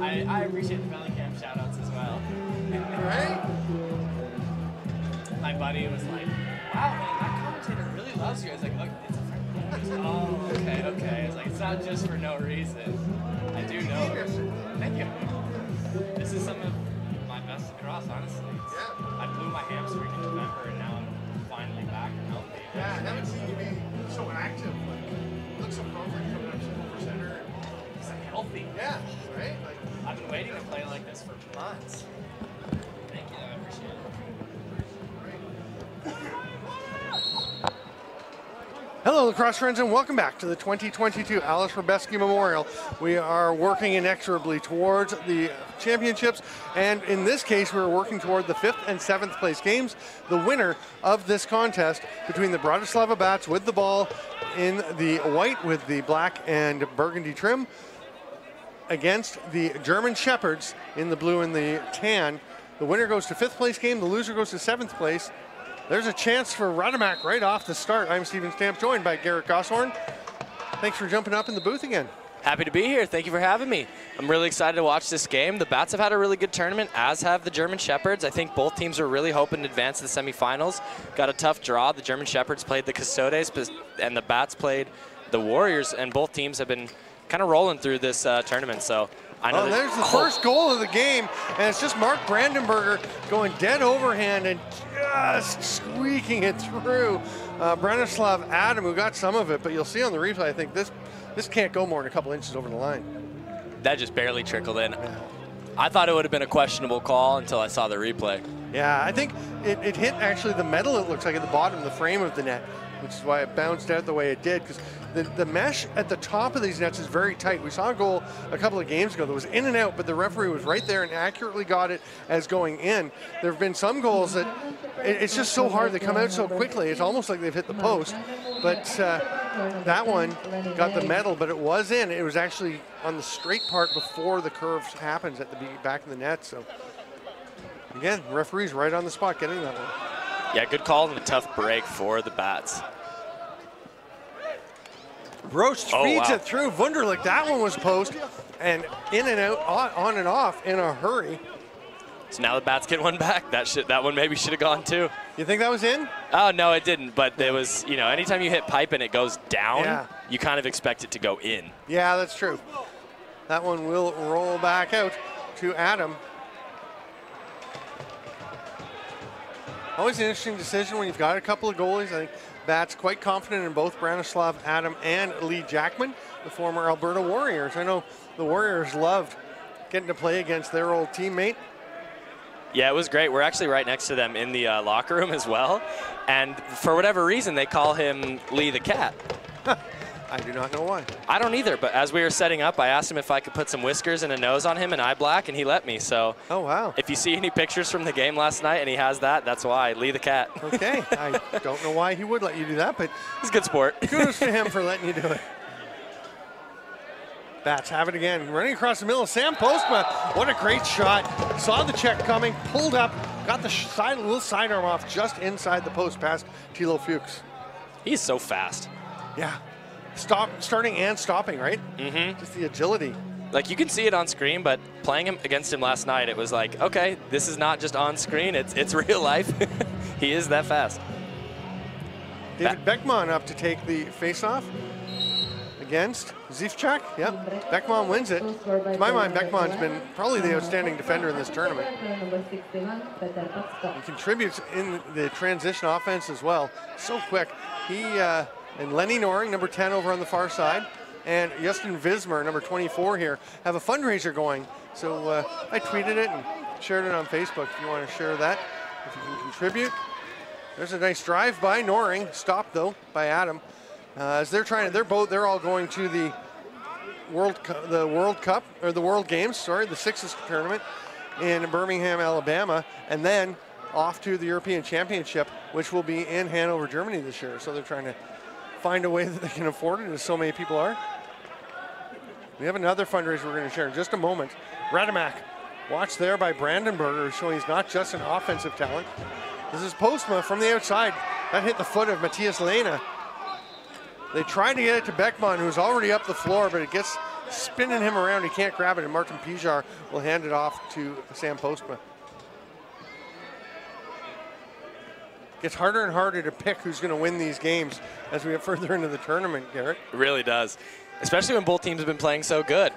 I appreciate the belly cam shout-outs as well. Right? My buddy was like, wow, man, that commentator really loves you. I was like, look, it's a friend. Oh, okay, okay. It's like, it's not just for no reason. I do know. Thank you. This is some of my best lacrosse, honestly. Yeah. I blew my hamstring in November, and now I'm finally back and healthy. Yeah, I haven't seen you be so active. Like, you look so confident coming up to center. It's like healthy. Yeah, right? Like, I've been waiting to play like this for months. Thank you, I appreciate it. Hello, lacrosse friends, and welcome back to the 2022 Aleš Hřebeský Memorial. We are working inexorably towards the championships, and in this case, we're working toward the 5th and 7th place games. The winner of this contest between the Bratislava Bats with the ball in the white with the black and burgundy trim against the German Shepherds in the blue and the tan. The winner goes to 5th place game, the loser goes to 7th place. There's a chance for Radotín right off the start. I'm Steven Stamp, joined by Garrett Gosshorn. Thanks for jumping up in the booth again. Happy to be here. Thank you for having me. I'm really excited to watch this game. The Bats have had a really good tournament, as have the German Shepherds. I think both teams are really hoping to advance to the semifinals. Got a tough draw. The German Shepherds played the Custodes, and the Bats played the Warriors, and both teams have been kind of rolling through this tournament. So I know there's the first goal of the game, and it's just Mark Brandenberger going dead overhand and just squeaking it through Branislav Adam, who got some of it, but you'll see on the replay, I think this can't go more than a couple inches over the line. That just barely trickled in. I thought it would have been a questionable call until I saw the replay. Yeah, I think it hit actually the metal, it looks like, at the bottom, the frame of the net, which is why it bounced out the way it did, because the mesh at the top of these nets is very tight. We saw a goal a couple of games ago that was in and out, but the referee was right there and accurately got it as going in. There have been some goals that it's just so hard. They come out so quickly. It's almost like they've hit the post. But that one got the metal, but it was in. It was actually on the straight part before the curve happens at the back of the net. So again, referee's right on the spot getting that one. Yeah, good call and a tough break for the Bats. Roche feeds it through Wunderlich. That one was post and in and out, on and off in a hurry. So now the Bats get one back. That one maybe should have gone too. You think that was in? Oh, no, it didn't. But it was, you know, anytime you hit pipe and it goes down, you kind of expect it to go in. Yeah, that's true. That one will roll back out to Adam. Always an interesting decision when you've got a couple of goalies. I think Bats quite confident in both Branislav Adam and Lee Jackman, the former Alberta Warriors. I know the Warriors loved getting to play against their old teammate. Yeah, it was great. We're actually right next to them in the locker room as well. And for whatever reason, they call him Lee the Cat. I do not know why. I don't either, but as we were setting up, I asked him if I could put some whiskers and a nose on him and eye black, and he let me. So oh, wow. If you see any pictures from the game last night and he has that, that's why, Lee the Cat. Okay, I don't know why he would let you do that, but he's a good sport. Kudos to him for letting you do it. Bats have it again, running across the middle. Sam Postma, what a great shot. Saw the check coming, pulled up, got the little sidearm off just inside the post past Thilo Fuchs. He's so fast. Yeah. Starting and stopping, right? Mm-hmm. Just the agility. Like, you can see it on screen, but playing him against him last night, it was like, okay, this is not just on screen, it's real life. He is that fast. David Beckman up to take the face-off against Zivchak. Yep, Beckman wins it. To my mind, Beckman's been probably the outstanding defender in this tournament. He contributes in the transition offense as well. So quick. He and Lenny Noring, number 10 over on the far side, and Justin Vismer, number 24 here, have a fundraiser going. So I tweeted it and shared it on Facebook if you want to share that, if you can contribute. There's a nice drive by Noring, stopped though by Adam. As they're all going to the World Games, sorry, the Sixes tournament in Birmingham, Alabama, and then off to the European Championship, which will be in Hanover, Germany this year. So they're trying to find a way that they can afford it, as so many people are. We have another fundraiser we're going to share in just a moment. Radotín, watched there by Brandenberger, showing he's not just an offensive talent. This is Postma from the outside. That hit the foot of Matthias Lehne. They tried to get it to Beckman, who's already up the floor, but it gets spinning him around. He can't grab it, and Martin Pijar will hand it off to Sam Postma. Gets harder and harder to pick who's going to win these games as we get further into the tournament, Garrett. It really does, especially when both teams have been playing so good.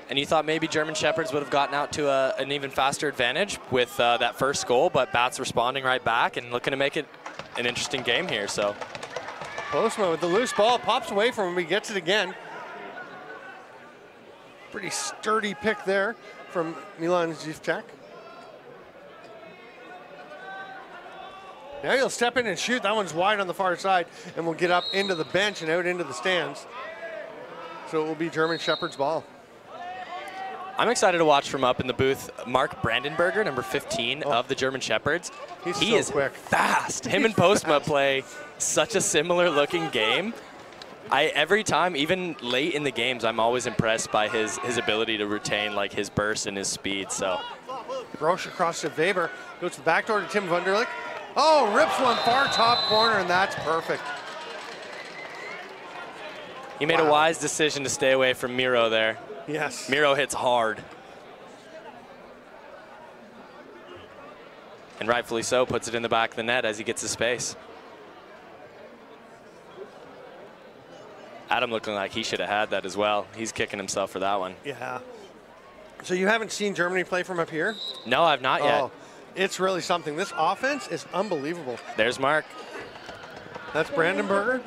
And you thought maybe German Shepherds would have gotten out to an even faster advantage with that first goal, but Bats responding right back and looking to make it an interesting game here. So Postma with the loose ball, pops away from him, he gets it again. Pretty sturdy pick there from Milan Zivchak. Now he'll step in and shoot. That one's wide on the far side, and we'll get up into the bench and out into the stands. So it will be German Shepherd's ball. I'm excited to watch from up in the booth Mark Brandenberger, number 15 of the German Shepherds. He is quick. Fast. Him and Postma play such a similar looking game. Every time, even late in the games, I'm always impressed by his ability to retain like his burst and his speed. So Grosch across to Weber, goes to the back door to Tim Wunderlich. Oh, rips one far top corner, and that's perfect. He made a wise decision to stay away from Miro there. Yes. Miro hits hard. And rightfully so, puts it in the back of the net as he gets his space. Adam looking like he should have had that as well. He's kicking himself for that one. Yeah. So you haven't seen Germany play from up here? No, I've not yet. Oh, it's really something. This offense is unbelievable. There's Mark. That's Brandenberger.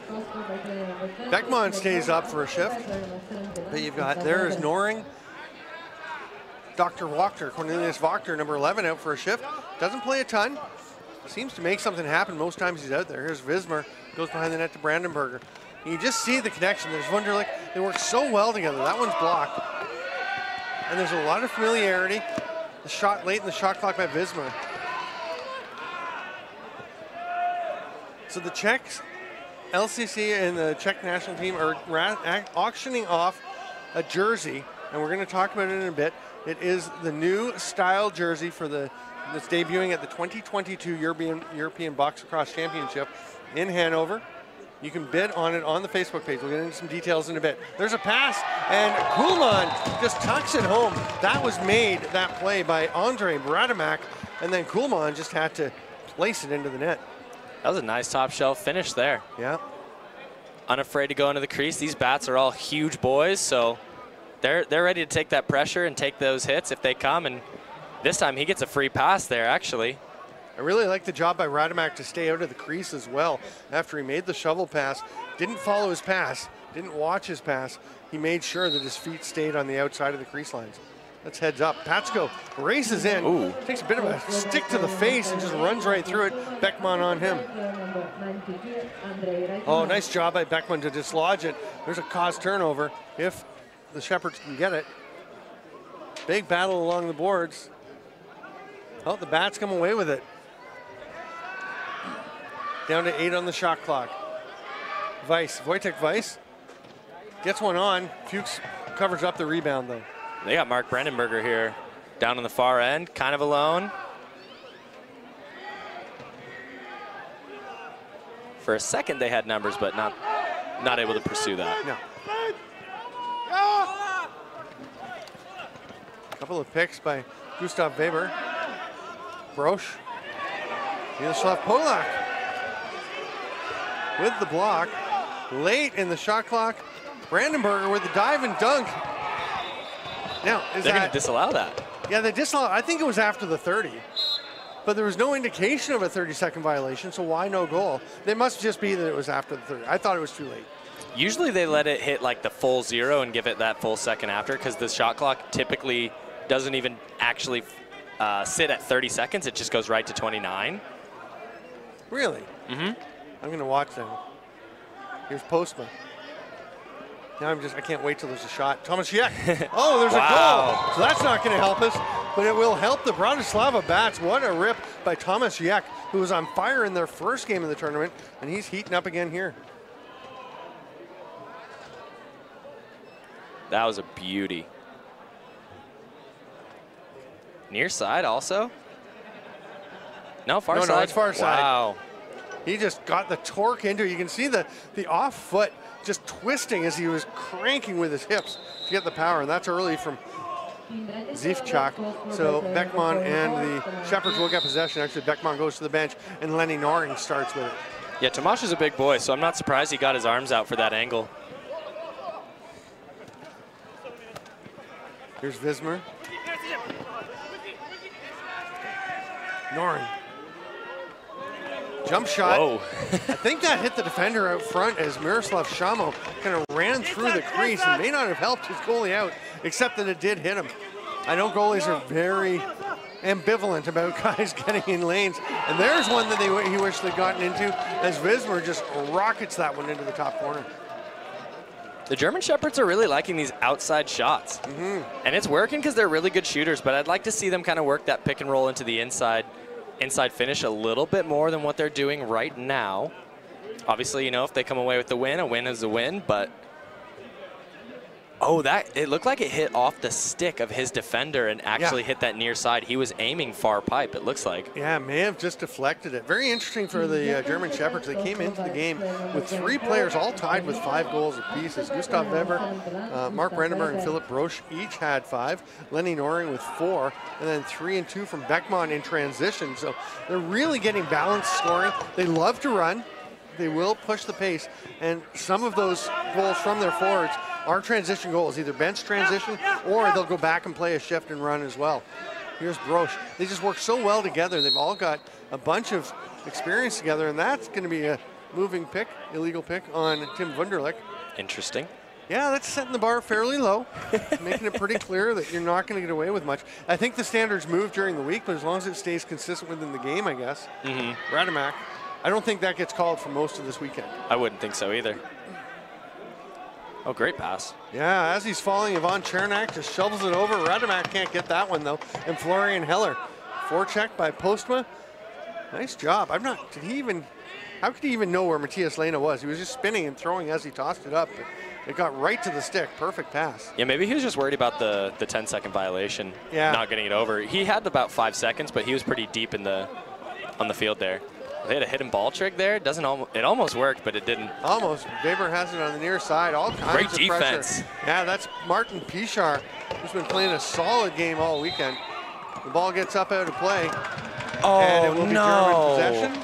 Beckman stays up for a shift. But you've got, there is Noring. Dr. Wachter, Cornelius Wachter, number 11, out for a shift. Doesn't play a ton. Seems to make something happen most times he's out there. Here's Wismar, goes behind the net to Brandenberger. And you just see the connection. There's Wunderlich. They work so well together. That one's blocked. And there's a lot of familiarity. The shot late in the shot clock by Wismar. So the Czechs, LCC and the Czech national team are auctioning off a jersey, and we're going to talk about it in a bit. It is the new style jersey for that's debuting at the 2022 European Box-Lacrosse Championship in Hanover. You can bid on it on the Facebook page. We'll get into some details in a bit. There's a pass, and Kuhlmann just tucks it home. That was made, that play, by Andre Bradamak, and then Kuhlmann just had to place it into the net. That was a nice top shelf finish there. Yeah. Unafraid to go into the crease. These Bats are all huge boys, so they're ready to take that pressure and take those hits if they come. And this time he gets a free pass there, actually. I really like the job by Radomak to stay out of the crease as well after he made the shovel pass. Didn't follow his pass, didn't watch his pass. He made sure that his feet stayed on the outside of the crease lines. That's heads up. Patsko races in, takes a bit of a stick to the face and just runs right through it. Beckman on him. Oh, nice job by Beckman to dislodge it. There's a cause turnover if the Shepherds can get it. Big battle along the boards. Oh, the Bats come away with it. Down to 8 on the shot clock. Wojtek Weiss gets one on. Fuchs covers up the rebound though. They got Mark Brandenberger here down on the far end, kind of alone. For a second they had numbers, but not able to pursue that. No. A couple of picks by Gustav Weber. Brosch. Miroslav Polak with the block. Late in the shot clock. Brandenberger with the dive and dunk. Now, they're going to disallow that. Yeah, they disallowed. I think it was after the 30. But there was no indication of a 30-second violation, so why no goal? They must just be that it was after the 30. I thought it was too late. Usually they let it hit like the full 0 and give it that full second after, because the shot clock typically doesn't even actually sit at 30 seconds. It just goes right to 29. Really? Mm-hmm. I'm going to watch them. Here's Postman. Now I can't wait till there's a shot. Thomas Yek. Oh, there's a goal. So that's not going to help us, but it will help the Bratislava Bats. What a rip by Thomas Yek, who was on fire in their first game of the tournament, and he's heating up again here. That was a beauty. Near side also? No, far side. No, it's far side. Wow. He just got the torque into it. You can see the off foot just twisting as he was cranking with his hips to get the power, and that's early from Zivchak. So Beckman and the Shepherds will get possession. Actually, Beckman goes to the bench, and Lenny Noring starts with it. Yeah, Tomasz is a big boy, so I'm not surprised he got his arms out for that angle. Here's Vismer. Noring. Jump shot. Whoa. I think that hit the defender out front as Miroslav Shamo kind of ran through the crease and may not have helped his goalie out, except that it did hit him. I know goalies are very ambivalent about guys getting in lanes, and there's one that he wished they'd gotten into as Vismer just rockets that one into the top corner. The German Shepherds are really liking these outside shots. And it's working because they're really good shooters, but I'd like to see them kind of work that pick and roll into the inside finish a little bit more than what they're doing right now. Obviously, you know, if they come away with the win, a win is a win, but oh, it looked like it hit off the stick of his defender and actually hit that near side. He was aiming far pipe, it looks like. Yeah, may have just deflected it. Very interesting for the German Shepherds. They came into the game with 3 players all tied with 5 goals apiece. As Gustav Weber, Mark Brandenburg, and Philip Brosch each had 5. Lenny Noring with 4, and then 3 and 2 from Beckman in transition. So they're really getting balanced scoring. They love to run. They will push the pace, and some of those goals from their forwards are transition goals, either bench transition or they'll go back and play a shift and run as well. Here's Brosch. They just work so well together. They've all got a bunch of experience together, and that's going to be a moving pick, illegal pick on Tim Wunderlich. Interesting. Yeah, that's setting the bar fairly low, making it pretty clear that you're not going to get away with much. I think the standards move during the week, but as long as it stays consistent within the game, I guess. Radomak, I don't think that gets called for most of this weekend. I wouldn't think so either. Oh, great pass. Yeah, as he's falling, Ivan Chernak just shovels it over. Radomak can't get that one, though. And Florian Heller. Forecheck by Postma. Nice job. how could he even know where Matthias Lena was? He was just spinning and throwing as he tossed it up. It got right to the stick. Perfect pass. Yeah, maybe he was just worried about the 10-second violation, not getting it over. He had about 5 seconds, but he was pretty deep on the field there. They had a hidden ball trick there. It almost worked, but it didn't. Almost. Weber has it on the near side. All kinds Great of defense. Pressure. Yeah, that's Martin Pichar, who's been playing a solid game all weekend. The ball gets up out of play. Oh, and it will be no. German possession.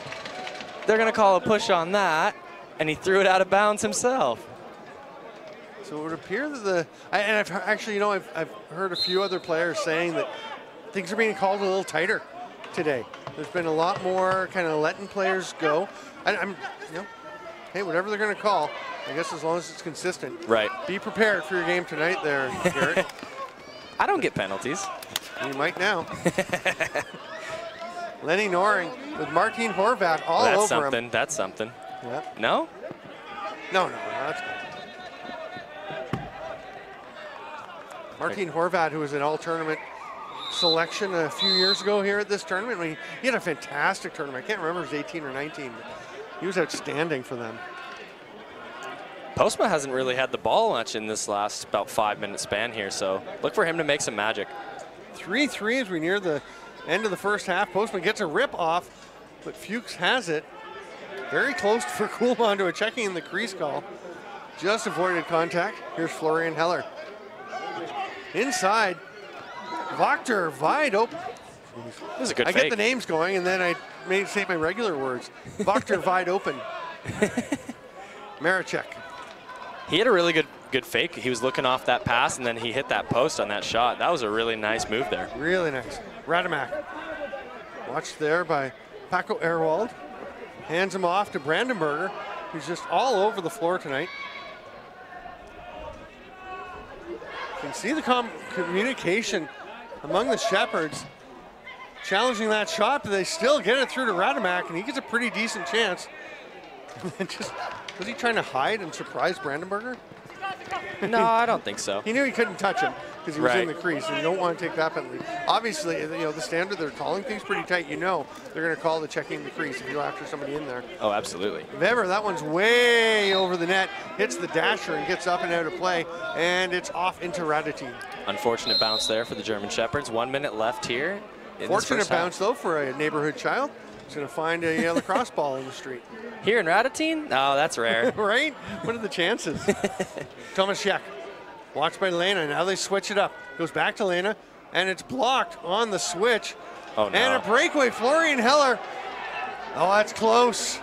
They're going to call a push on that, and he threw it out of bounds himself. So it would appear that I've heard a few other players saying that things are being called a little tighter today. There's been a lot more kind of letting players go. Hey, whatever they're going to call, I guess as long as it's consistent. Right. Be prepared for your game tonight there, Garrett. I don't get penalties. You might now. Lenny Noring with Martin Horvat all over him. That's something. Yeah. No? No, that's good. Martin Horvat, who was an all-tournament selection a few years ago here at this tournament. I mean, he had a fantastic tournament. I can't remember if it was 18 or 19, but he was outstanding for them. Postma hasn't really had the ball much in this last about 5-minute span here, so look for him to make some magic. 3-3 as we near the end of the first half. Postma gets a rip off, but Fuchs has it. Very close for Kuhlmann to a checking in the crease call. Just avoided contact. Here's Florian Heller. Inside. Wachter wide open. This is a good I fake. get the names going, and then I may say my regular words. Wachter wide open. Maricek. He had a really good fake. He was looking off that pass, and then he hit that post on that shot. That was a really nice move there. Really nice. Radomak. Watched there by Paco Erwald. Hands him off to Brandenburger, who's just all over the floor tonight. You can see the communication among the Shepherds, challenging that shot, but they still get it through to Radomak, and he gets a pretty decent chance. Was he trying to hide and surprise Brandenburger? No, I don't think so. He knew he couldn't touch him because he was in the crease, and you don't want to take that penalty. Obviously, the standard, they're calling things pretty tight. You know they're going to call the checking the crease if you go after somebody in there. Oh, absolutely. Weber, that one's way over the net, hits the dasher and gets up and out of play, and it's off into Radotín. Unfortunate bounce there for the German Shepherds. 1 minute left here. Fortunate bounce, though, for a neighborhood child. He's going to find a lacrosse ball in the street. Here in Radotín? Oh, that's rare. Right? What are the chances? Thomas Czech. Watched by Lena. Now they switch it up. Goes back to Lena, and it's blocked on the switch. Oh, no. And a breakaway. Florian Heller. Oh, that's close.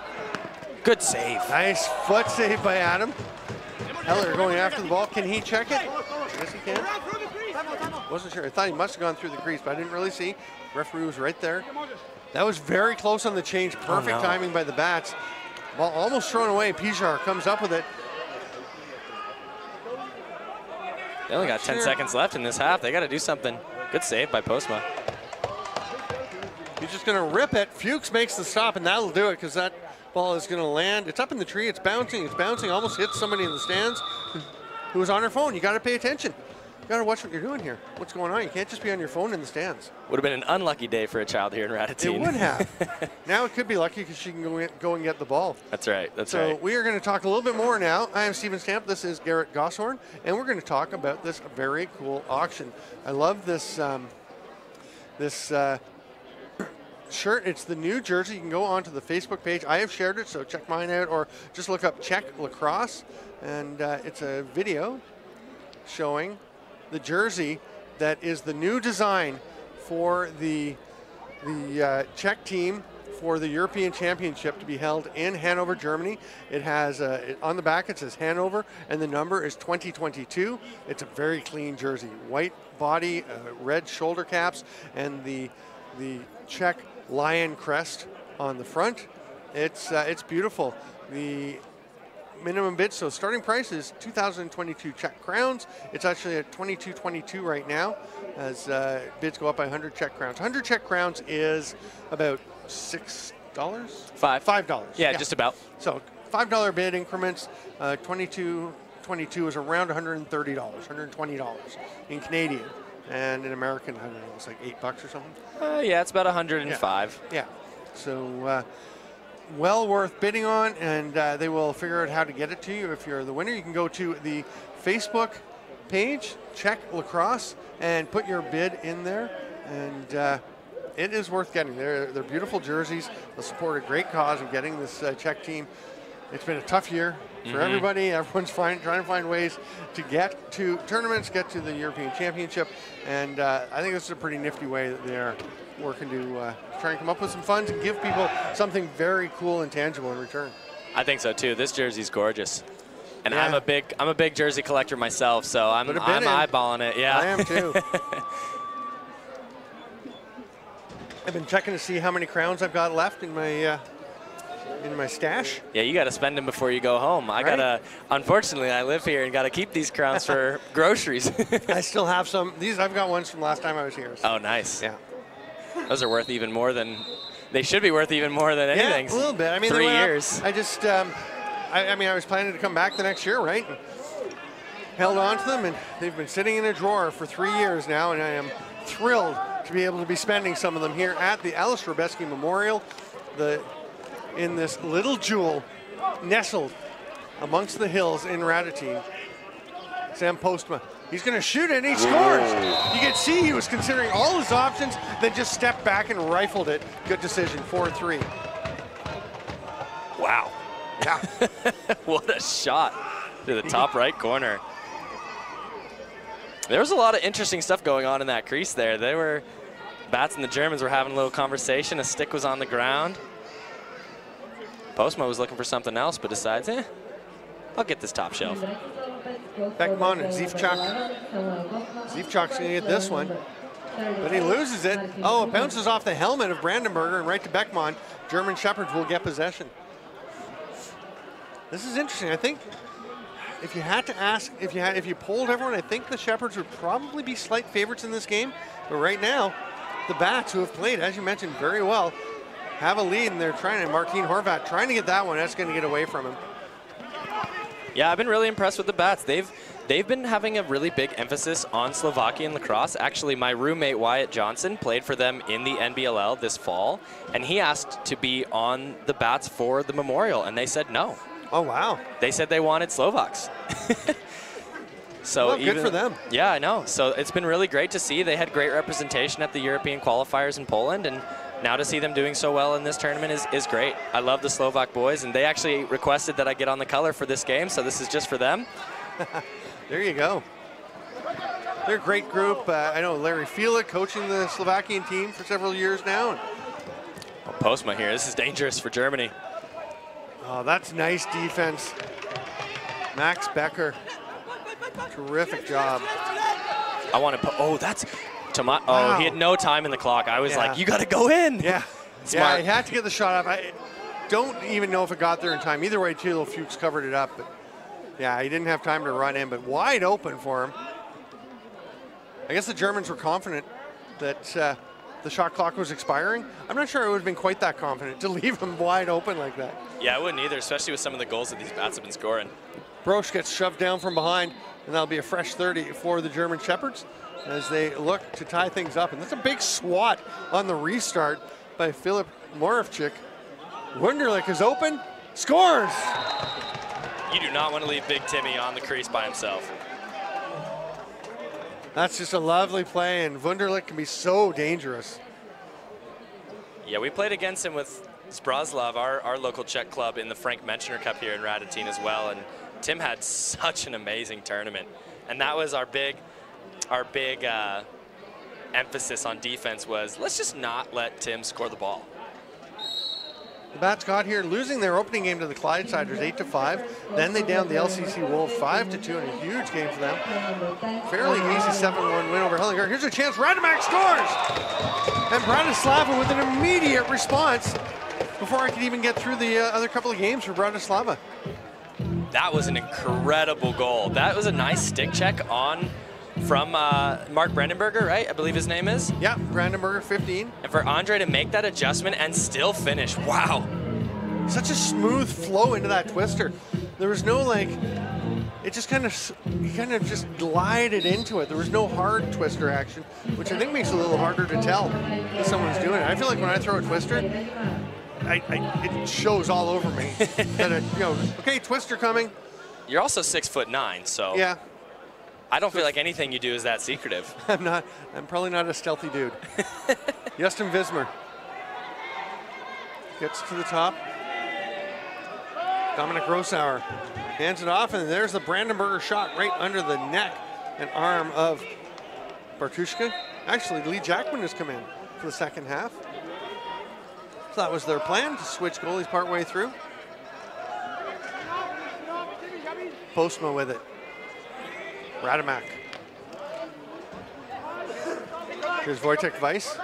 Good save. Nice foot save by Adam. Heller going after the ball. Can he check it? Yes, he can. Wasn't sure. I thought he must have gone through the crease, but I didn't really see. Referee was right there. That was very close on the change. Perfect timing by the Bats. Ball almost thrown away. Pijar comes up with it. They only got 10 seconds left in this half. They got to do something. Good save by Postma. He's just going to rip it. Fuchs makes the stop, and that'll do it because that ball is going to land. It's up in the tree. It's bouncing. It's bouncing. Almost hits somebody in the stands who was on her phone. You got to pay attention. You got to watch what you're doing here. What's going on? You can't just be on your phone in the stands. Would have been an unlucky day for a child here in Radotín. It would have. Now it could be lucky because she can go and get the ball. That's right. That's so right. We are going to talk a little bit more now. I am Stephen Stamp. This is Garrett Gosshorn, and we're going to talk about this very cool auction. I love this shirt. It's the new jersey. You can go onto the Facebook page. I have shared it, so check mine out, or just look up Czech lacrosse, and it's a video showing the jersey that is the new design for the Czech team for the European Championship to be held in Hanover, Germany. It has on the back it says Hanover, and the number is 2022. It's a very clean jersey, white body, red shoulder caps, and the Czech lion crest on the front. It's beautiful. The minimum bid, so starting price is 2,022 Czech crowns. It's actually at 22.22 right now, as bids go up by 100 Czech crowns. 100 Czech crowns is about $6? $5. Yeah, just about. So $5 bid increments. 22.22 is around $130, $120 in Canadian, and in American, I don't know, it's like $8 or something. Yeah, it's about 105. Yeah. So. Well worth bidding on, and they will figure out how to get it to you. If you're the winner, you can go to the Facebook page, Czech Lacrosse, and put your bid in there, and it is worth getting. They're beautiful jerseys. They'll support a great cause of getting this Czech team. It's been a tough year for everybody. Everyone's trying to find ways to get to tournaments, get to the European Championship, and I think this is a pretty nifty way that they're working to try and come up with some funds and give people something very cool and tangible in return. I think so too. This jersey's gorgeous, and yeah. I'm a big jersey collector myself, so I'm eyeballing it. Yeah, I am too. I've been checking to see how many crowns I've got left in my stash. Yeah, you got to spend them before you go home. I gotta. Unfortunately, I live here and got to keep these crowns for groceries. I still have some. These I've got ones from last time I was here. So. Oh, nice. Yeah. Those are worth even more than. They should be worth even more than anything. Yeah, a little bit. I mean, 3 years. I just. I mean, I was planning to come back the next year, right? And held on to them, and they've been sitting in a drawer for 3 years now, and I am thrilled to be able to be spending some of them here at the Aleš Hřebeský Memorial. In this little jewel nestled amongst the hills in Radotín. Sam Postma. He's going to shoot it, and he scores. You can see he was considering all his options, then just stepped back and rifled it. Good decision, 4-3. Wow. Yeah. What a shot to the top right corner. There was a lot of interesting stuff going on in that crease there. Bats and the Germans were having a little conversation. A stick was on the ground. Postma was looking for something else, but decides, I'll get this top shelf. Beckman and Zivchak. Zivchak's going to get this one, but he loses it. Oh, it bounces off the helmet of Brandenburger and right to Beckman. German Shepherds will get possession. This is interesting. I think if you had to ask, if you polled everyone, I think the Shepherds would probably be slight favorites in this game. But right now, the Bats, who have played, as you mentioned, very well, have a lead, and they're trying to, Martin Horvat trying to get that one. That's going to get away from him. Yeah, I've been really impressed with the Bats. They've been having a really big emphasis on Slovakian lacrosse. Actually, my roommate Wyatt Johnson played for them in the NBLL this fall, and he asked to be on the Bats for the memorial, and they said no. Oh, wow. They said they wanted Slovaks. So well, good for them. Yeah, I know. So it's been really great to see. They had great representation at the European qualifiers in Poland, and now to see them doing so well in this tournament is great. I love the Slovak boys, and they actually requested that I get on the color for this game, so this is just for them. There you go. They're a great group. I know Larry Fila coaching the Slovakian team for several years now. Oh, Postma here. This is dangerous for Germany. Oh, that's nice defense. Max Becker. Terrific job. I want to put, oh, that's, Wow. oh, he had no time in the clock. I was like, you got to go in. Yeah. Smart. Yeah, he had to get the shot up. I don't even know if it got there in time. Either way, Tilo Fuchs covered it up. But yeah, he didn't have time to run in, but wide open for him. I guess the Germans were confident that the shot clock was expiring. I'm not sure I would have been quite that confident to leave him wide open like that. Yeah, I wouldn't either, especially with some of the goals that these bats have been scoring. Brosch gets shoved down from behind, and that'll be a fresh 30 for the German Shepherds as they look to tie things up. And that's a big swat on the restart by Filip Moravchik. Wunderlich is open, scores! You do not want to leave Big Timmy on the crease by himself. That's just a lovely play, and Wunderlich can be so dangerous. Yeah, we played against him with Zbraslav, our local Czech club, in the Frank Menschner Cup here in Radotín as well, and Tim had such an amazing tournament. And that was our big emphasis on defense was, let's just not let Tim score the ball. The Bats got here losing their opening game to the Clydesiders 8-5. Then they downed the LCC Wolves 5-2 in a huge game for them. Fairly easy 7-1 win over Hellinger. Here's a chance, Radomak scores! And Bratislava with an immediate response before I could even get through the other couple of games for Bratislava. That was an incredible goal. That was a nice stick check from Mark Brandenberger, right? I believe his name is. Yeah, Brandenberger, 15. And for Andre to make that adjustment and still finish, wow. Such a smooth flow into that twister. There was no like, it just he kind of just glided into it. There was no hard twister action, which I think makes it a little harder to tell if someone's doing it. I feel like when I throw a twister, it shows all over me that okay, twister coming. You're also 6'9", so. Yeah. I don't feel like anything you do is that secretive. I'm probably not a stealthy dude. Justin Vismer gets to the top. Dominic Rosauer hands it off, and there's the Brandenberger shot right under the neck and arm of Bartushka. Actually, Lee Jackman has come in for the second half. So that was their plan, to switch goalies partway through. Postma with it. Radomak. Here's Wojtek Weiss.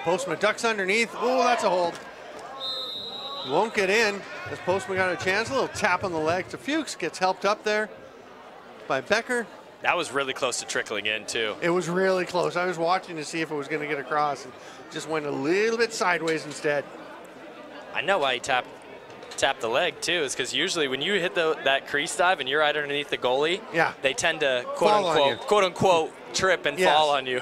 Postma ducks underneath. Oh, that's a hold. Won't get in as Postma got a chance. A little tap on the leg to Fuchs. Gets helped up there by Becker. That was really close to trickling in, too. It was really close. I was watching to see if it was going to get across, and just went a little bit sideways instead. I know why he tapped the leg, too, is because usually when you hit that crease dive and you're right underneath the goalie, yeah, they tend to quote unquote trip and fall on you.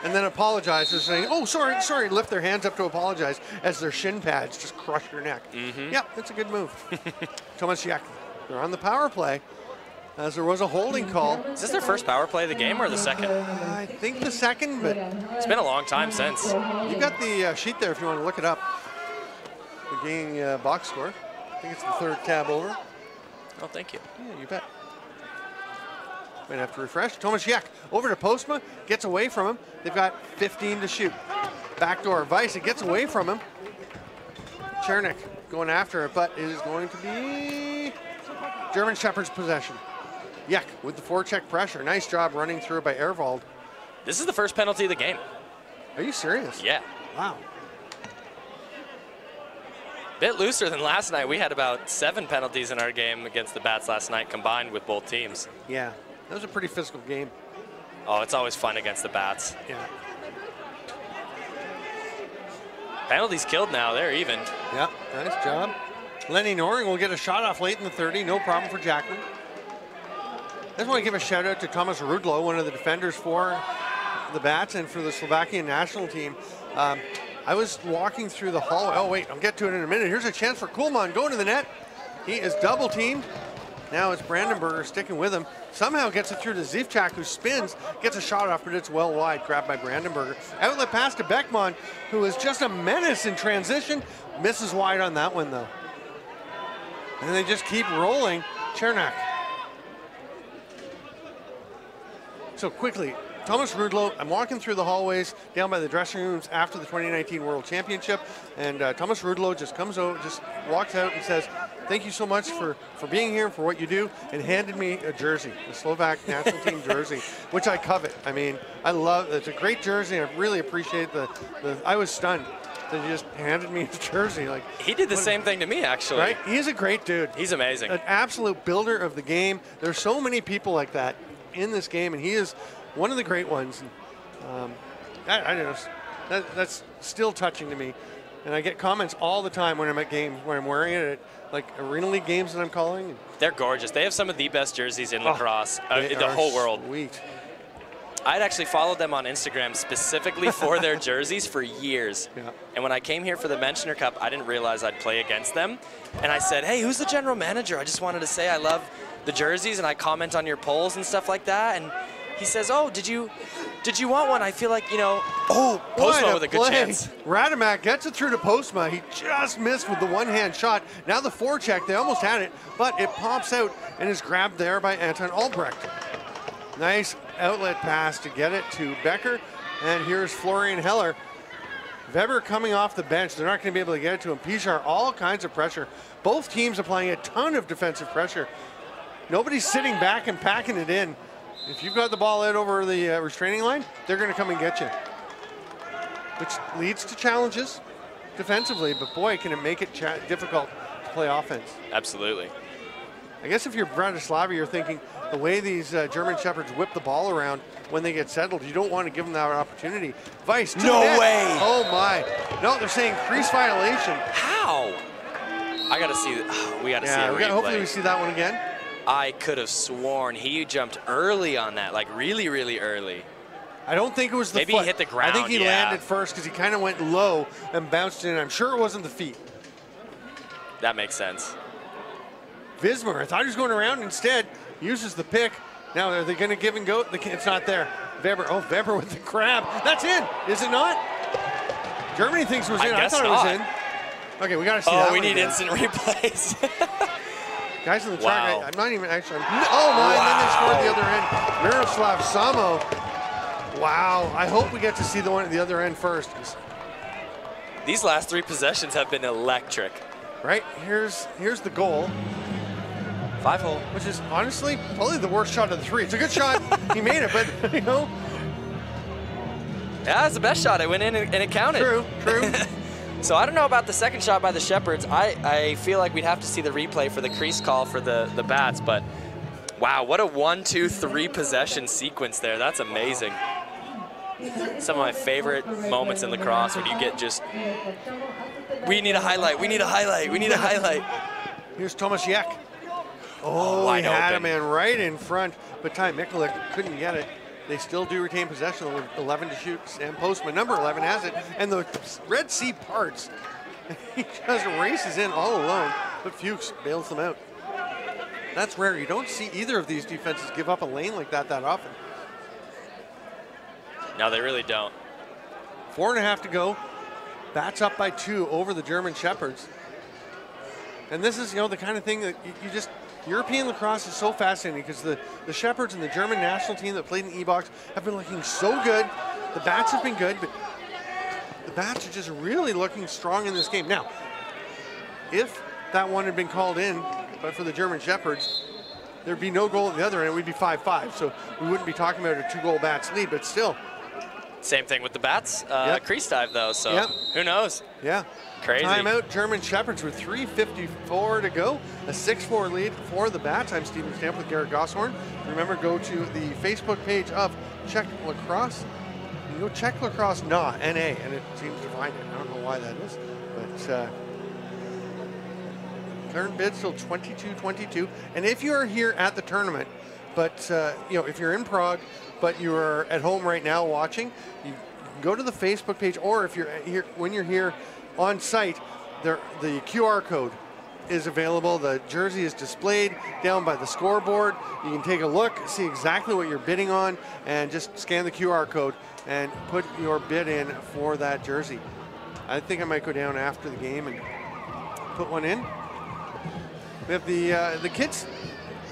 And then apologizes, saying, oh, sorry, lift their hands up to apologize as their shin pads just crush your neck. Yep, that's a good move. Tomasiak, they're on the power play, as there was a holding call. Is this their first power play of the game or the second? I think the second, but it's been a long time since. You got the sheet there if you want to look it up. The game box score. I think it's the third tab over. Oh, thank you. Yeah, you bet. Might have to refresh. Tomasiak over to Postma, gets away from him. They've got 15 to shoot. Backdoor Weiss, it gets away from him. Chernik going after it, but it is going to be German Shepherd's possession. Yek with the forecheck pressure. Nice job running through by Ervald. This is the first penalty of the game. Are you serious? Yeah. Wow. Bit looser than last night. We had about 7 penalties in our game against the Bats last night combined with both teams. Yeah, that was a pretty physical game. Oh, it's always fun against the Bats. Yeah. Penalties killed now. They're even. Yep, nice job. Lenny Noring will get a shot off late in the 30. No problem for Jackman. I just want to give a shout out to Thomas Rudlow, one of the defenders for the Bats and for the Slovakian national team. I was walking through the hallway. Oh, wait, I'll get to it in a minute. Here's a chance for Kuhlmann going to the net. He is double teamed. Now it's Brandenburger sticking with him. Somehow gets it through to Zivchak, who spins, gets a shot off, but it's well wide, grabbed by Brandenburger. Outlet pass to Beckman, who is just a menace in transition. Misses wide on that one, though. And they just keep rolling. Chernak. So quickly, Thomas Rudlow, I'm walking through the hallways down by the dressing rooms after the 2019 World Championship, and Thomas Rudlow just comes out, just walks out and says, thank you so much for being here, for what you do, and handed me a jersey, the Slovak national team jersey, which I covet. I mean, I love it. It's a great jersey, and I really appreciate I was stunned that he just handed me his jersey. Like, he did the same thing to me, actually. Right? He is a great dude. He's amazing. An absolute builder of the game. There's so many people like that in this game, and he is one of the great ones. I don't know, that's still touching to me. And I get comments all the time when I'm at games, when I'm wearing it at like Arena League games that I'm calling. They're gorgeous. They have some of the best jerseys in lacrosse in the whole world. Sweet. I'd actually followed them on Instagram specifically for their jerseys for years. Yeah. And when I came here for the Mentioner Cup, I didn't realize I'd play against them. And I said, hey, who's the general manager? I just wanted to say I love the jerseys, and I comment on your polls and stuff like that. And he says, oh, did you want one? I feel like, you know, oh, Postma with a good chance. Radomak gets it through to Postma. He just missed with the one-hand shot. Now the forecheck, they almost had it, but it pops out and is grabbed there by Anton Albrecht. Nice outlet pass to get it to Becker. And here's Florian Heller. Weber coming off the bench. They're not going to be able to get it to him. Pijar, all kinds of pressure. Both teams applying a ton of defensive pressure. Nobody's sitting back and packing it in. If you've got the ball out over the restraining line, they're going to come and get you. Which leads to challenges defensively, but boy, can it make it difficult to play offense. Absolutely. I guess if you're Bratislava, you're thinking the way these German Shepherds whip the ball around when they get settled, you don't want to give them that opportunity. Weiss to no the net. way. Oh my. No, they're saying crease violation. How? I got to see, we got to see a replay. Hopefully we see that one again. I could have sworn he jumped early on that, like really, really early. I don't think it was the Maybe foot. he hit the ground, I think he landed first because he kind of went low and bounced in. I'm sure it wasn't the feet. That makes sense. Vismer, I thought he was going around, instead uses the pick. Now are they going to give and go? It's not there. Weber, oh, Weber with the grab. That's in, is it not? Germany thinks it was in. I thought it was in. Okay, we got to see that one. Oh, we need again. instant replays. Guys in the Wow. track, I'm not even actually. Oh my, and then they scored the other end. Miroslav Samo. Wow, I hope we get to see the one at the other end first. These last 3 possessions have been electric. Right, here's the goal. 5-hole. Which is honestly probably the worst shot of the 3. It's a good shot, he made it, but you know. Yeah, that's the best shot. It went in and it counted. True. So I don't know about the second shot by the Shepherds. I feel like we'd have to see the replay for the crease call for the bats, but wow, what a 1, 2, 3 possession sequence there. That's amazing. Some of my favorite moments in lacrosse when you get just, we need a highlight, we need a highlight, we need a highlight. Here's Tomas Jek. Oh, he had a man right in front, but Ty Mikulik couldn't get it. They still do retain possession with 11 to shoot. Sam Postman, number 11, has it. And the Red Sea parts. He just races in all alone, but Fuchs bails them out. That's rare. You don't see either of these defenses give up a lane like that often. No, they really don't. 4.5 to go. Bats up by 2 over the German Shepherds. And this is, you know, the kind of thing that you just, European lacrosse is so fascinating because the Shepherds and the German national team that played in E-Box have been looking so good. The bats have been good, but the bats are just really looking strong in this game. Now, if that one had been called in, but for the German Shepherds, there'd be no goal at the other end. We'd be 5-5, so we wouldn't be talking about a 2-goal bats lead, but still. Same thing with the bats. Crease dive, though, so who knows? Yeah. Crazy. Timeout, German Shepherds with 3:54 to go. A 6-4 lead for the Bats. I'm Stephen Stamp with Garrett Gosshorn. Remember, go to the Facebook page of Czech Lacrosse. You go Czech Lacrosse NA, and it seems to find it. I don't know why that is, but current bid still 22-22. And if you are here at the tournament, but you know, if you're in Prague, but you are at home right now watching, you can go to the Facebook page, or if you're here when you're here on site, the QR code is available. The jersey is displayed down by the scoreboard. You can take a look, see exactly what you're bidding on, and just scan the QR code and put your bid in for that jersey. I think I might go down after the game and put one in. We have the kids.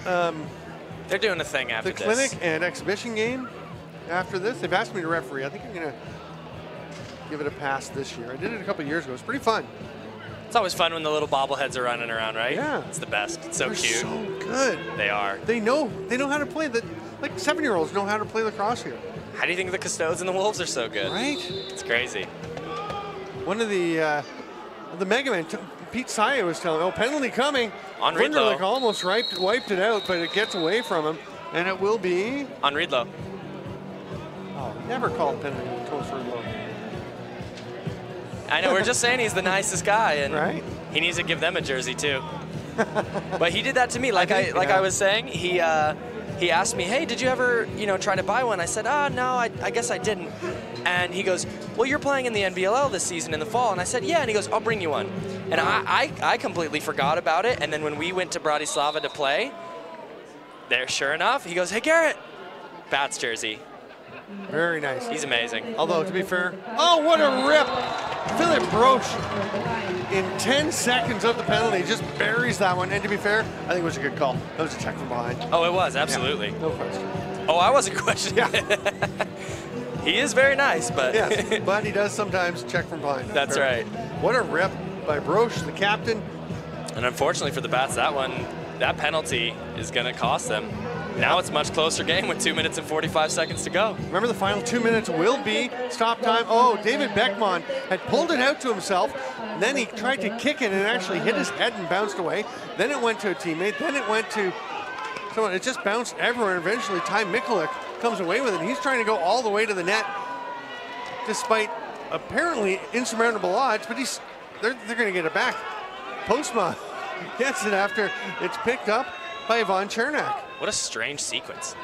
They're doing a thing after the clinic and exhibition game after this. They've asked me to referee. I think I'm gonna give it a pass this year. I did it a couple years ago. It's pretty fun. It's always fun when the little bobbleheads are running around, right? Yeah. It's the best. It's so They're cute. so good. They are. They know how to play. Like 7-year-olds know how to play lacrosse here. How do you think the Custodes and the Wolves are so good? Right? It's crazy. One of the Mega Men, Pete Saya was telling, penalty coming. On Riedlo. Wunderlich almost wiped it out, but it gets away from him, and it will be on Riedlo. Oh, never called penalty close for Riedlo. I know, we're just saying he's the nicest guy, and right? He needs to give them a jersey too. But he did that to me, I was saying. He asked me, hey, did you ever try to buy one? I said, no, I guess I didn't. And he goes, well, you're playing in the NBLL this season in the fall. And I said, yeah. And he goes, I'll bring you one. And I completely forgot about it. And then when we went to Bratislava to play, there, sure enough, he goes, hey, Garrett, Bats jersey. Very nice. He's amazing. Although, to be fair, oh, what a rip. Philip Broche, in 10 seconds of the penalty, just buries that one. And to be fair, I think it was a good call. That was a check from behind. Oh, it was, absolutely. Yeah, no question. Oh, I wasn't questioning it. He is very nice, but... Yes, but he does sometimes check from behind. That's right. What a rip by Broche, the captain. And unfortunately for the Bats, that penalty is going to cost them. Now it's a much closer game with 2 minutes and 45 seconds to go. Remember, the final 2 minutes will be stop time. Oh, David Beckman had pulled it out to himself. Then he tried to kick it and it actually hit his head and bounced away. Then it went to a teammate. Then it went to someone. It just bounced everywhere. And eventually, Ty Mikulik comes away with it. He's trying to go all the way to the net, despite apparently insurmountable odds. But they're going to get it back. Postma gets it after it's picked up by Ivan Chernak. What a strange sequence.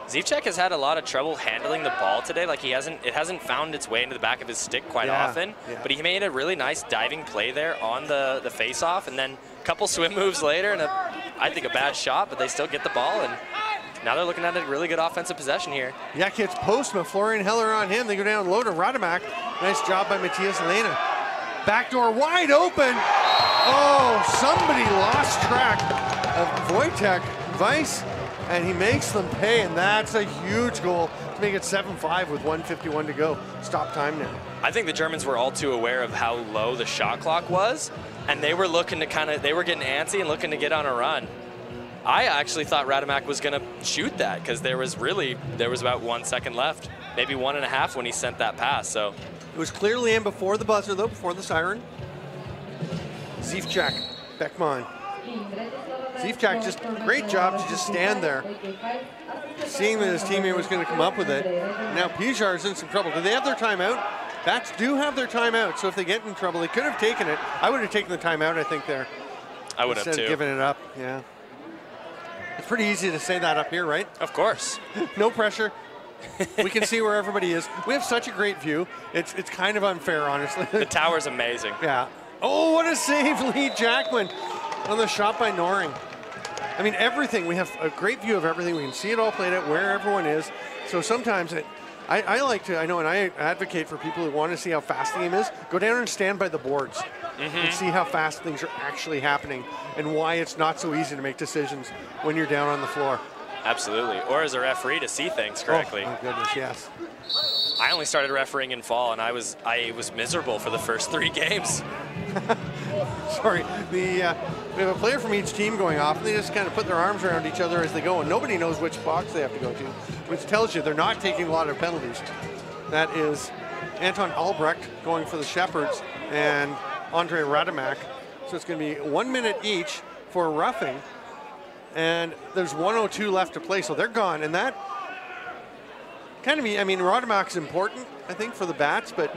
Zivchek has had a lot of trouble handling the ball today. Like it hasn't found its way into the back of his stick quite often. Yeah. But he made a really nice diving play there on the face-off, and then a couple swim moves later, and I think a bad shot, but they still get the ball, and now they're looking at a really good offensive possession here. Yak hits Postma, Florian Heller on him. They go down low to Radomak. Nice job by Matthias Lena. Backdoor wide open. Oh, somebody lost track of Wojtek Weiss, and he makes them pay, and that's a huge goal to make it 7-5 with 1:51 to go. Stop time now. I think the Germans were all too aware of how low the shot clock was, and they were looking to they were getting antsy and looking to get on a run. I actually thought Radomak was going to shoot that because there was about 1 second left, maybe 1.5 when he sent that pass. So it was clearly in before the buzzer, though, before the siren. Zivchak, Beckman. Zivchak, just great job to just stand there, seeing that his teammate was going to come up with it. Now Pijar's in some trouble. Do they have their timeout? Bats do have their timeout, so if they get in trouble, they could have taken it. I would have taken the timeout, I think, there. I would have, too. Instead of giving it up, yeah. It's pretty easy to say that up here, right? Of course. No pressure. We can see where everybody is. We have such a great view. It's kind of unfair, honestly. The tower's amazing. Yeah. Oh, what a save, Lee Jackman on the shot by Noring. I mean, everything. We have a great view of everything. We can see it all played out, where everyone is. So sometimes I like to, I know, and I advocate for people who want to see how fast the game is, go down and stand by the boards and see how fast things are actually happening and why it's not so easy to make decisions when you're down on the floor. Absolutely. Or as a referee to see things correctly. Oh, my goodness, yes. I only started refereeing in fall, and I was miserable for the first 3 games. Sorry, we have a player from each team going off, and they just kind of put their arms around each other as they go, and nobody knows which box they have to go to, which tells you they're not taking a lot of penalties. That is Anton Albrecht going for the Shepherds and Andre Radomak. So it's going to be 1 minute each for roughing, and there's 1:02 left to play, so they're gone, and that kind of, I mean, Radomak's important, I think, for the Bats, but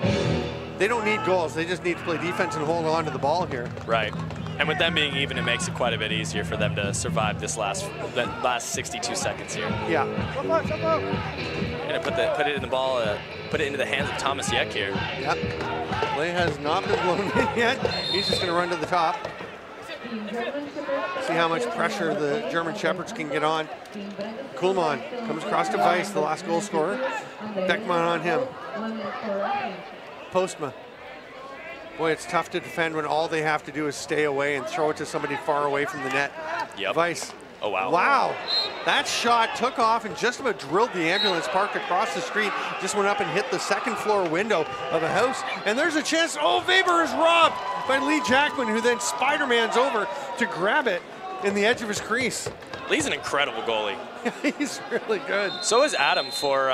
they don't need goals. They just need to play defense and hold on to the ball here. Right. And with them being even, it makes it quite a bit easier for them to survive this last 62 seconds here. Yeah. And put it in the ball, put it into the hands of Thomas Yek here. Yep. Play has not been blown in yet. He's just going to run to the top. See how much pressure the German Shepherds can get on. Kuhlmann comes across to Weiss, the last goal scorer. Beckman on him. Postma. Boy, it's tough to defend when all they have to do is stay away and throw it to somebody far away from the net. Yep. Weiss. Oh, wow. Wow. That shot took off and just about drilled the ambulance parked across the street. Just went up and hit the second floor window of a house. And there's a chance. Oh, Weber is robbed by Lee Jackman, who then Spider-Mans over to grab it in the edge of his crease. Lee's an incredible goalie. He's really good. So is Adam for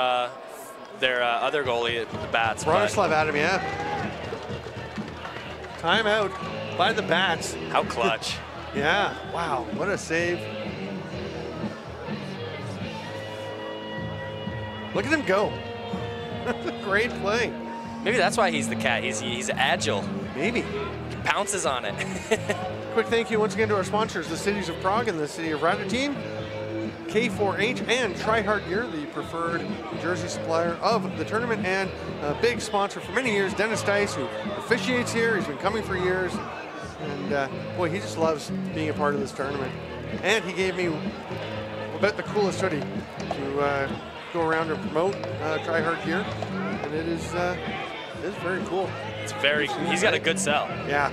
their other goalie at the Bats. Bratislava Adam, yeah. Timeout by the Bats. How clutch. Yeah, wow, what a save. Look at him go. That's a great play. Maybe that's why he's the cat. He's agile. Maybe. He pounces on it. Quick thank you once again to our sponsors, the cities of Prague and the city of Radotín, K4H, and Try Hard Gear, the preferred jersey supplier of the tournament, and a big sponsor for many years, Dennis Dice, who officiates here. He's been coming for years. And boy, he just loves being a part of this tournament. And he gave me about the coolest hoodie to go around and promote Try Hard Gear. And it is very cool. It's very, he's got a good sell. Yeah,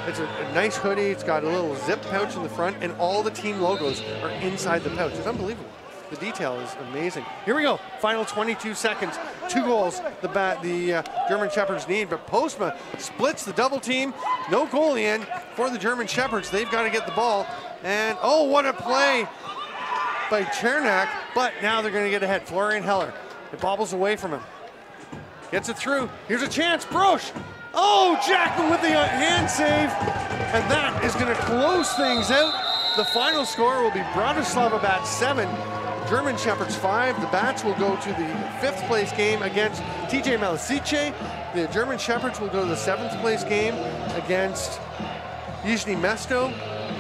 it's a nice hoodie. It's got a little zip pouch in the front, and all the team logos are inside the pouch. It's unbelievable. The detail is amazing. Here we go, final 22 seconds. 2 goals the German Shepherds need, but Postma splits the double team. No goalie in for the German Shepherds. They've got to get the ball. And oh, what a play by Chernak, but now they're going to get ahead. Florian Heller, it bobbles away from him. Gets it through. Here's a chance, Broch. Oh, Jackman with the hand save. And that is going to close things out. The final score will be Bratislava Bats 7, German Shepherds 5. The Bats will go to the 5th place game against TJ Malisice. The German Shepherds will go to the 7th place game against Nizhny Mesto.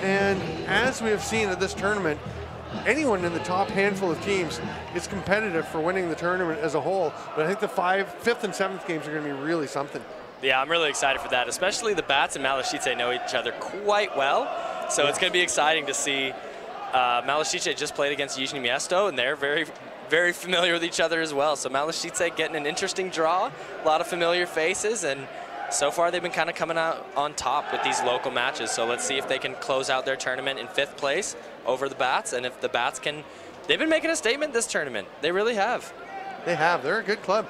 And as we have seen at this tournament, anyone in the top handful of teams is competitive for winning the tournament as a whole. But I think the 5th and 7th games are going to be really something. Yeah, I'm really excited for that. Especially the Bats and Malisice know each other quite well. So it's going to be exciting to see. Malisice just played against Nizhny Mesto, and they're very, very familiar with each other as well. So Malisice getting an interesting draw, a lot of familiar faces, and so far they've been kind of coming out on top with these local matches. So let's see if they can close out their tournament in 5th place over the Bats, and if the Bats can, they've been making a statement this tournament. They really have. They have. They're a good club.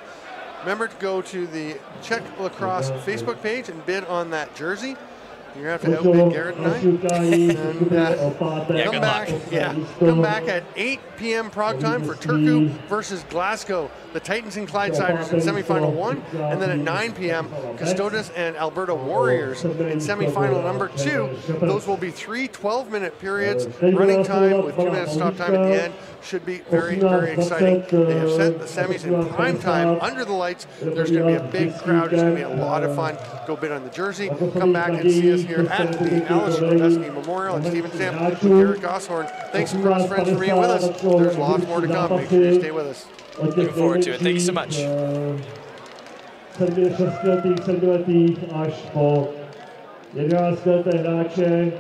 Remember to go to the Czech Lacrosse Facebook page and bid on that jersey. You're going to have to outbid Garrett and I. Come back at 8 p.m. Prague time for Turku versus Glasgow, the Titans and Clydesiders in semifinal 1, and then at 9 p.m. Custodes and Alberta Warriors in semifinal number 2. Those will be 3 12-minute periods, running time with 2 minutes stop time at the end. Should be very, very exciting. They have set the semis in prime time under the lights. There's going to be a big crowd. It's going to be a lot of fun. Go bid on the jersey. Come back and see us here at the Aleš Hřebeský Memorial in Stephen Stamp with Garrett Gosshorn. Thanks, Lacrosse friends, for being with us. There's lots more to come. Make sure you stay with us. Looking forward to it. Thank you so much. 7letých až po 11leté hráče.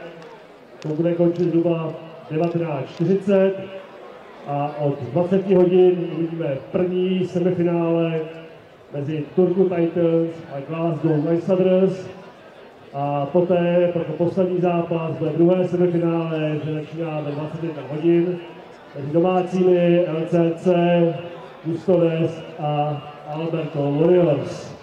To bude končit zhruba 19:40 a od 20 hodin uvidíme první semifinále mezi Turku Titans a Glasgow Clydesiders. A poté, jako poslední zápas, bude druhé semifinále, že začíná ve 21 hodin mezi domácími LCC, Custodes a Alberta Warriors.